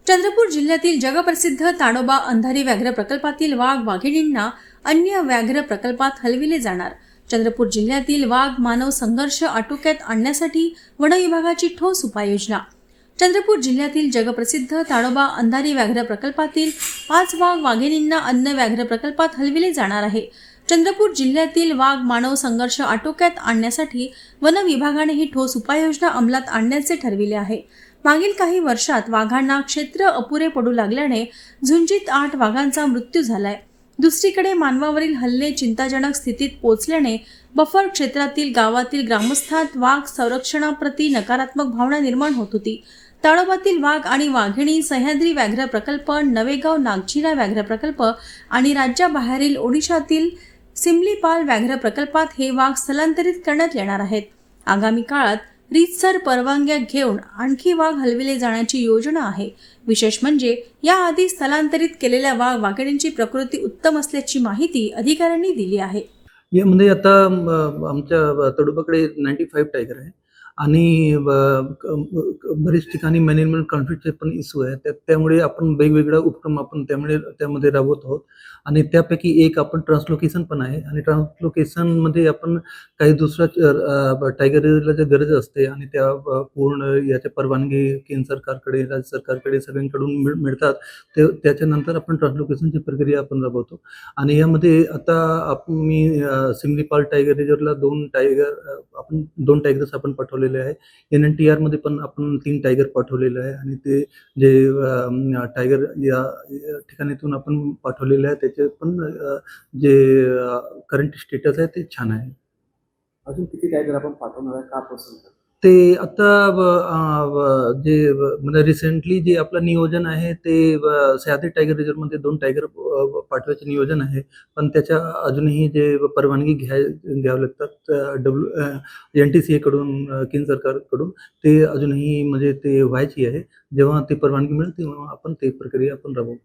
चंद्रपूर जिल्ह्यातील जगप्रसिद्ध ताडोबा अंधारी व्याघ्र प्रकल्पातील वाघ वाघिणींना अन्य व्याघ्र प्रकल्पात हलविले जाणार. चंद्रपूर जिल्ह्यातील वाघ मानव संघर्ष आटोक्यात आणण्यासाठी वन विभागाची ठोस उपाययोजना. चंद्रपूर जिल्ह्यातील जगप्रसिद्ध ताडोबा अंधारी व्याघ्र प्रकल्पातील 5 वाघ वाघिणींना अन्य व्याघ्र प्रकल्पात हलविले जाणार आहे. चंद्रपूर जिल्ह्यातील वाघ मानव संघर्ष आटोक्यात आणण्यासाठी वन विभागाने ही ठोस उपाययोजना अंमलात आणण्याचे ठरविले आहे. मागील काही वर्षात वाघांना क्षेत्र अपुरे पडू लागल्याने झुंजीत 8 वाघांचा मृत्यू झालाय. दुसरीकडे मानवावरील हल्ले चिंताजनक स्थितीत पोहोचल्याने बफर क्षेत्रातील गावातील ग्रामस्थांत वाघ संरक्षणाप्रती नकारात्मक भावना निर्माण होत होती. ताडोबातील वाघ आणि वाघिणी, सह्याद्री व्याघ्र प्रकल्प, नवेगाव नागझिरा व्याघ्र प्रकल्प आणि राज्याबाहेरील ओडिशातील सिमलीपाल व्याघ्र प्रकल्पात हे वाघ स्थलांतरित करण्यात येणार आहेत. आगामी काळात रीतसर परवानग्या घेऊन आणखी वाघ हलविले जाण्याची योजना आहे. विशेष म्हणजे याआधी स्थलांतरित केलेल्या वाघ वाघिणींची प्रकृती उत्तम असल्याची माहिती अधिकाऱ्यांनी दिली आहे. यामध्ये आता आमच्या ताडोबाकडे 95 टायगर आहे आणि बरेच ठिकाणी मॅन ॲनिमल कॉन्फ्लिक्टचे पण इश्यू आहे. त्यामुळे आपण वेगवेगळा उपक्रम आपण त्यामध्ये राबवत आहोत आणि त्यापैकी एक आपण ट्रान्सलोकेशन पण आहे आणि ट्रान्सलोकेशनमध्ये आपण काही दुसऱ्या टायगरला जे गरज असते आणि त्या पूर्ण याच्या परवानगी केंद्र सरकारकडे, राज्य सरकारकडे सगळ्यांकडून मिळतात. त्याच्यानंतर आपण ट्रान्सलोकेशनची प्रक्रिया आपण राबवतो आणि यामध्ये आता मी सिमलीपाल टायगर रिझर्वला 2 टायगर्स आपण पाठवलेले आहे. NNTR मध्ये पण आपण 3 टायगर पाठवलेले आहे आणि ते जे टायगर या ठिकाणीतून आपण पाठवलेले आहे त्याचे पण जे करंट स्टेटस आहे ते छान आहे. अजून किती टायगर आपण पाठवणार आहे, का पसंत? ते आता जे म्हणजे रिसेंटली जे आपलं नियोजन आहे ते सह्याद्री टायगर रिझर्वमध्ये 2 टायगर पाठवायचे नियोजन आहे. पण त्याच्या अजूनही जे परवानगी घ्यावी लागतात NTCA कडून, केंद्र सरकारकडून, ते अजूनही म्हणजे ते व्हायची आहे. जेव्हा ती परवानगी मिळेल तेव्हा आपण ते प्रक्रिया आपण राबवू.